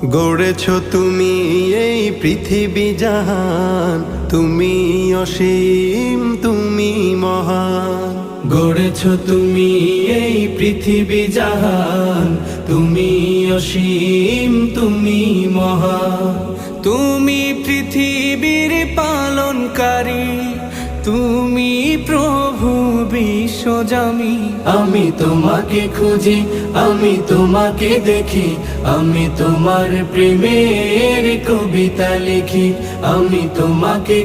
গড়েছ তুমি এই পৃথিবী জাহান, তুমি অসীম তুমি মহান। গড়েছ তুমি এই পৃথিবী জাহান, তুমি অসীম তুমি মহান। তুমি পৃথিবীর পালনকারী, তুমি প্রভু বিশ্বজামি। আমি তোমাকে খুঁজি, আমি তোমাকে দেখি, আমি তোমার প্রেমের কবিতা লিখি। আমি তোমাকে